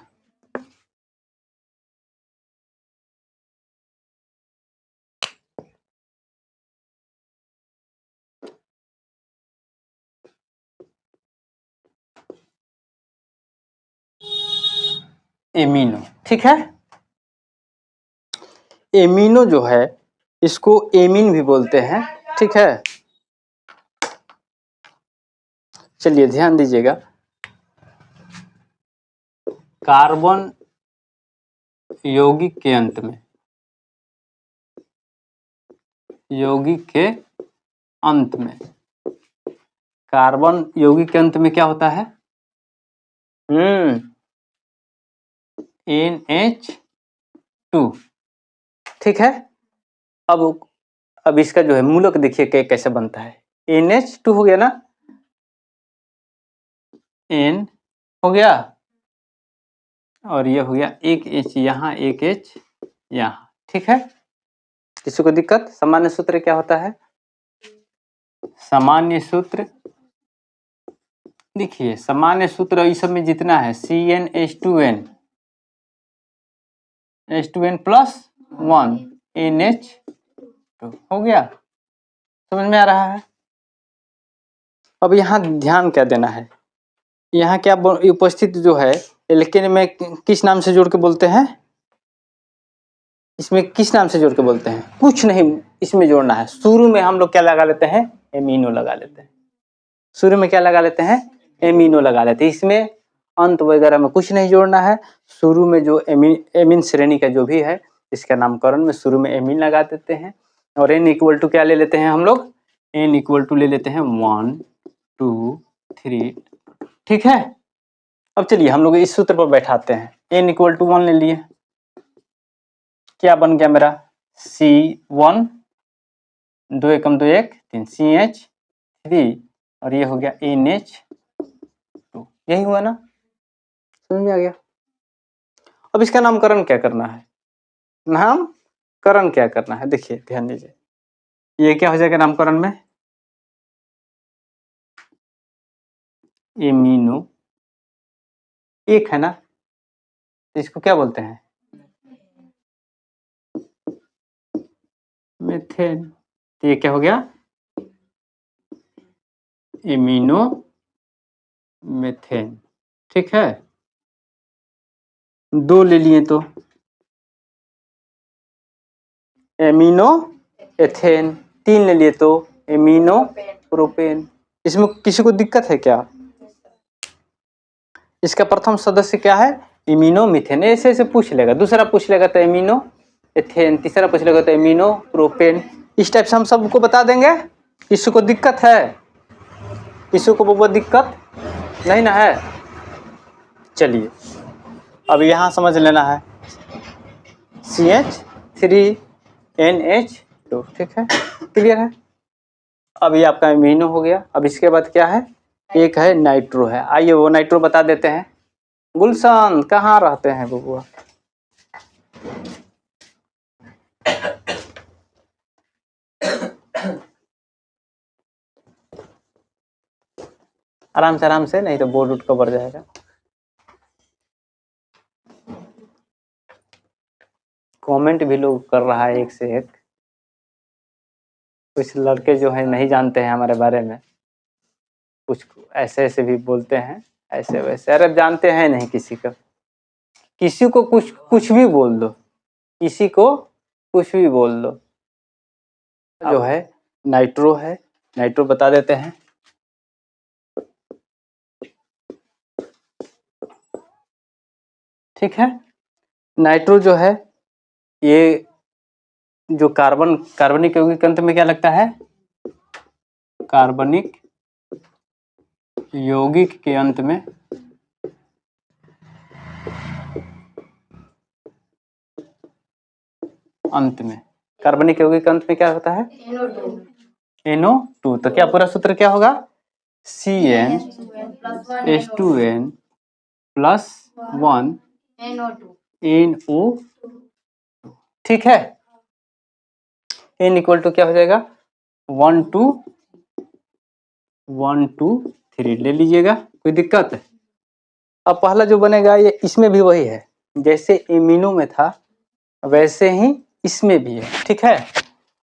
एमिनो, ठीक है। एमिनो जो है इसको एमीन भी बोलते हैं, ठीक है। चलिए ध्यान दीजिएगा, कार्बन यौगिक के अंत में, यौगिक के अंत में, कार्बन यौगिक के अंत में क्या होता है, NH2, ठीक है। अब इसका जो है मूलक देखिए कैसे बनता है, NH2 हो गया ना, N हो गया और ये हो गया एक H यहाँ, एक H यहाँ, ठीक है। किसी को दिक्कत? सामान्य सूत्र क्या होता है, सामान्य सूत्र देखिए, सामान्य सूत्र इस सब में जितना है CnH2n, H2n प्लस 1 NH2 हो गया, समझ में आ रहा है। अब यहाँ ध्यान क्या देना है, यहाँ क्या उपस्थित जो है एल्केन में किस नाम से जोड़ के बोलते हैं, इसमें किस नाम से जोड़ के बोलते हैं, कुछ नहीं इसमें जोड़ना है। शुरू में हम लोग क्या लगा लेते हैं, एमिनो लगा लेते हैं, शुरू में क्या लगा लेते हैं, एमिनो लगा लेते हैं। इसमें अंत वगैरह में कुछ नहीं जोड़ना है, शुरू में जो एमिन श्रेणी का जो भी है इसका नामकरण में शुरू में एमिन लगा देते हैं। और n इक्वल टू क्या ले लेते हैं हम लोग, n इक्वल टू ले लेते हैं 1 2 3, ठीक है। अब चलिए हम लोग इस सूत्र पर बैठाते हैं। n = 1 ले लिए, क्या बन गया मेरा C1, 2 एकम 2 1 3 CH3 और ये हो गया NH2। यही हुआ ना, समझ में आ गया। अब इसका नामकरण क्या करना है, नामकरण क्या करना है, देखिए ध्यान दीजिए। ये क्या हो जाएगा नामकरण में, एमिनो एक है ना, इसको क्या बोलते हैं, मीथेन। तो ये क्या हो गया, एमिनो मीथेन। ठीक है, 2 ले लिए तो एमिनो एथेन, 3 ले लिए तो एमिनो प्रोपेन। इसमें किसी को दिक्कत है क्या, इसका प्रथम सदस्य क्या है, एमिनो मीथेन। ऐसे ऐसे पूछ लेगा, दूसरा पूछ लेगा तो एमिनो एथेन, तीसरा पूछ लेगा तो एमिनो प्रोपेन। इस टाइप से हम सबको बता देंगे। किसी को दिक्कत है, किसी को बहुत दिक्कत नहीं ना है। चलिए अब यहाँ समझ लेना है CH3NH2। ठीक है, क्लियर है। अब ये आपका एमिनो हो गया। अब इसके बाद क्या है, एक है नाइट्रो है। आइए वो नाइट्रो बता देते हैं। गुलशन कहाँ रहते हैं बबुआ, आराम से नहीं तो बोर्ड कवर जाएगा। कमेंट भी लोग कर रहा है एक से एक, कुछ लड़के जो है नहीं जानते हैं हमारे बारे में, कुछ ऐसे ऐसे भी बोलते हैं ऐसे वैसे। अरे जानते हैं नहीं किसी का, किसी को कुछ भी बोल दो, किसी को कुछ भी बोल दो। जो है नाइट्रो है, नाइट्रो बता देते हैं। ठीक है, नाइट्रो जो है ये जो कार्बनिक यौगिक अंत में क्या लगता है, कार्बनिक यौगिक के अंत में कार्बनिक यौगिक अंत में क्या होता है, NO2। तो क्या पूरा सूत्र क्या होगा, CnH2n+1 NO2। ठीक है, n = क्या हो जाएगा 1 2 1 2 3 ले लीजिएगा, कोई दिक्कत है। अब पहला जो बनेगा ये इसमें भी वही है, जैसे एमिनो में था वैसे ही इसमें भी है। ठीक है,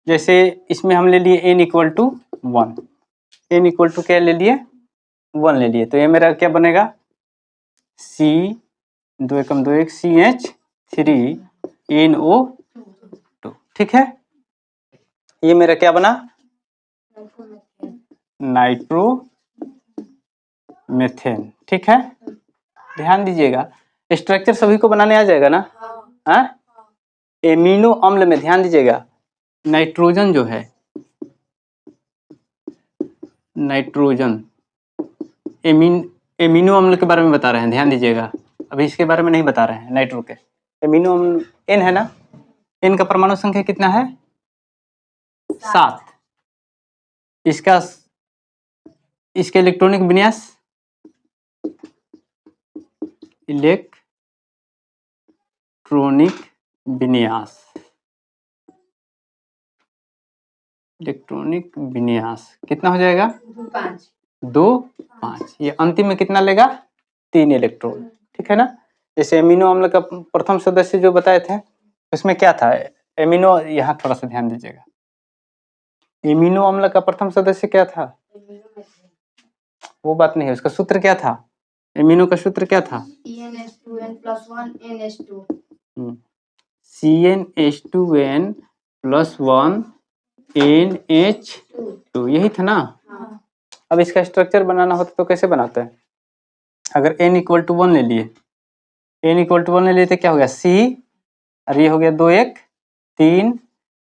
जैसे इसमें हम ले लिए n = 1, n = क्या ले लिए 1 ले लिए, तो ये मेरा क्या बनेगा C 2 एकम 2 1 CH3NO2। ठीक है, ये मेरा क्या बना नाइट्रो मीथेन। ठीक है, ध्यान दीजिएगा, स्ट्रक्चर सभी को बनाने आ जाएगा ना। हाँ, एमिनो अम्ल में ध्यान दीजिएगा, नाइट्रोजन जो है, नाइट्रोजन एमिनो अम्ल के बारे में बता रहे हैं, ध्यान दीजिएगा, अभी इसके बारे में नहीं बता रहे हैं। नाइट्रो के एमिनो अम्ल N है ना, N का परमाणु संख्या कितना है 7। इसका इलेक्ट्रॉनिक विन्यास, इलेक्ट्रॉनिक विन्यास कितना हो जाएगा 2 5। ये अंतिम में कितना लेगा 3 इलेक्ट्रॉन। ठीक है ना, जैसे एमिनो अम्ल का प्रथम सदस्य जो बताए थे उसमें क्या था, एमिनो, यहाँ थोड़ा सा ध्यान दीजिएगा, एमिनो अम्ल का प्रथम सदस्य क्या था, वो बात नहीं है, उसका सूत्र क्या था, एमिनो का सूत्र क्या था CnH2n+1 NH2, यही था ना। अब इसका स्ट्रक्चर बनाना होता तो कैसे बनाते हैं, अगर n = 1 ले लिए, n = 1 ले लिए तो क्या हो गया C, और ये हो गया 2 1 3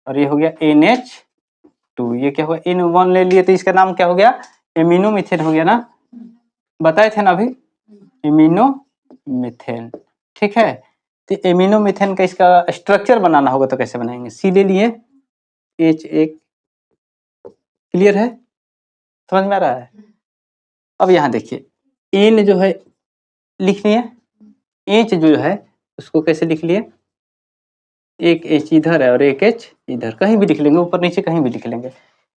और ये हो गया NH2, ये क्या हुआ N1 ले लिए तो इसका नाम क्या हो गया एमिनो मीथेन हो गया ना, बताए थे ना अभी। Amino methane. ठीक है, तो एमिनो मीथेन का इसका स्ट्रक्चर बनाना होगा तो कैसे बनाएंगे? सी ले लिए, H एक, क्लियर है, समझ में आ रहा है? अब यहाँ देखिए एन जो है लिख लिए, एच जो है उसको कैसे लिख लिए? एक एच इधर है और एक एच इधर, कहीं भी लिख लेंगे, ऊपर नीचे कहीं भी लिख लेंगे।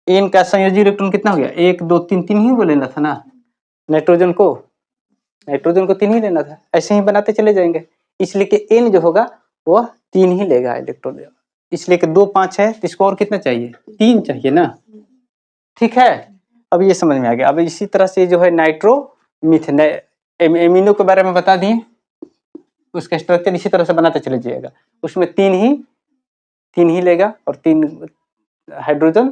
एन का संयोजी इलेक्ट्रॉन कितना हो गया? 1 2 3 3 ही बोलेना था ना, नाइट्रोजन को 3 ही लेना था, ऐसे ही बनाते चले जाएंगे। इसलिए कि एन जो होगा वह 3 ही लेगा इलेक्ट्रॉन, इसलिए कि 2 5 है तो इसको और कितना चाहिए? 3 चाहिए ना। ठीक है, अब ये समझ में आ गया। अब इसी तरह से जो है नाइट्रोमीथेन, एमिनो के बारे में बता दिए, उसका स्ट्रक्चर इसी तरह से बनाते चले जाइएगा। उसमें 3 ही लेगा और 3 हाइड्रोजन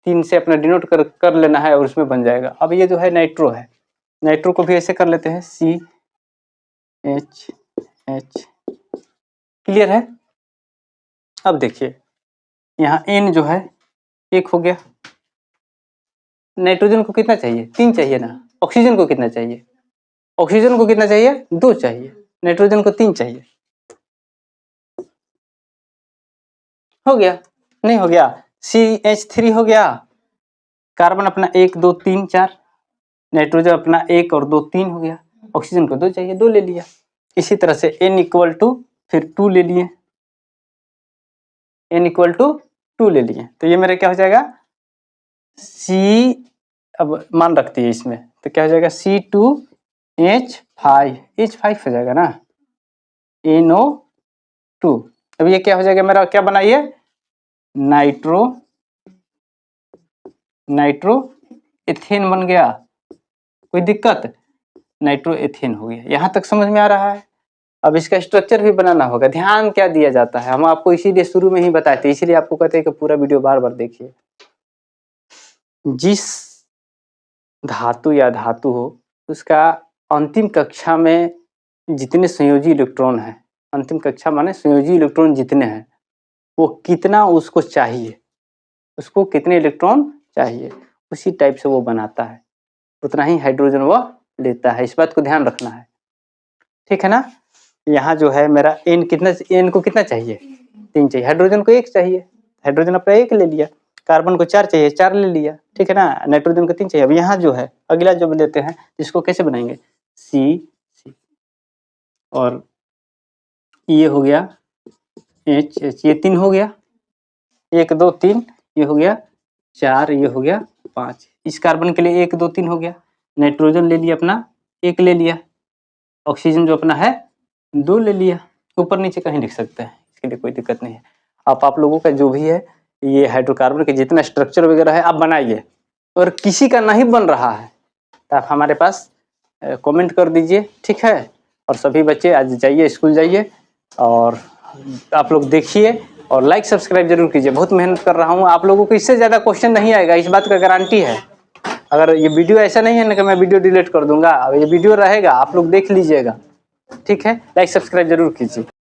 3 से अपना डिनोट कर लेना है और उसमें बन जाएगा। अब ये जो है नाइट्रो है, नाइट्रो को भी ऐसे कर लेते हैं, CH, क्लियर है? अब देखिए यहाँ N जो है 1 हो गया, नाइट्रोजन को कितना चाहिए? 3 चाहिए ना। ऑक्सीजन को कितना चाहिए? ऑक्सीजन को कितना चाहिए? 2 चाहिए, नाइट्रोजन को 3 चाहिए। हो गया? नहीं हो गया? CH3 हो गया, कार्बन अपना 1 2 3 4, नाइट्रोजन अपना 1 और 2 3 हो गया, ऑक्सीजन को 2 चाहिए, 2 ले लिया। इसी तरह से N इक्वल टू फिर 2 ले लिए, N इक्वल टू 2 ले लिए, तो ये मेरा क्या हो जाएगा? C, अब मान रखती है इसमें, तो क्या हो जाएगा? C2H5, H5 हो जाएगा ना, NO2। अब ये क्या हो जाएगा मेरा? क्या बना ये? नाइट्रो एथेन बन गया। कोई दिक्कत? नाइट्रो एथेन हो गया। यहाँ तक समझ में आ रहा है? अब इसका स्ट्रक्चर भी बनाना होगा। ध्यान क्या दिया जाता है, हम आपको इसीलिए शुरू में ही बताते हैं, इसीलिए आपको कहते हैं कि पूरा वीडियो बार बार देखिए। जिस धातु या धातु हो उसका अंतिम कक्षा में जितने संयोजी इलेक्ट्रॉन हैं, अंतिम कक्षा माने संयोजी इलेक्ट्रॉन जितने हैं, वो कितना उसको चाहिए, उसको कितने इलेक्ट्रॉन चाहिए, उसी टाइप से वो बनाता है, उतना ही हाइड्रोजन वो लेता है। इस बात को ध्यान रखना है, ठीक है ना? यहाँ जो है मेरा N कितना, N को कितना चाहिए? 3 चाहिए, हाइड्रोजन को 1 चाहिए, हाइड्रोजन अपना 1 ले लिया, कार्बन को 4 चाहिए, 4 ले लिया, ठीक है ना? नाइट्रोजन को 3 चाहिए। अब यहाँ जो है अगला जो लेते हैं, इसको कैसे बनाएंगे? C और ये हो गया H, ये 3 हो गया, 1 2 3, ये हो गया 4, ये हो गया 5। इस कार्बन के लिए 1 2 3 हो गया, नाइट्रोजन ले लिया अपना 1 ले लिया, ऑक्सीजन जो अपना है 2 ले लिया, ऊपर नीचे कहीं लिख सकते हैं, इसके लिए कोई दिक्कत नहीं है। आप लोगों का जो भी है ये हाइड्रोकार्बन के जितना स्ट्रक्चर वगैरह है आप बनाइए, और किसी का नहीं बन रहा है तो आप हमारे पास कमेंट कर दीजिए, ठीक है? और सभी बच्चे आज जाइए, स्कूल जाइए और आप लोग देखिए और लाइक सब्सक्राइब जरूर कीजिए। बहुत मेहनत कर रहा हूँ, आप लोगों को इससे ज़्यादा क्वेश्चन नहीं आएगा, इस बात का गारंटी है। अगर ये वीडियो ऐसा नहीं है ना कि मैं वीडियो डिलीट कर दूंगा, ये वीडियो रहेगा, आप लोग देख लीजिएगा, ठीक है? लाइक सब्सक्राइब जरूर कीजिए।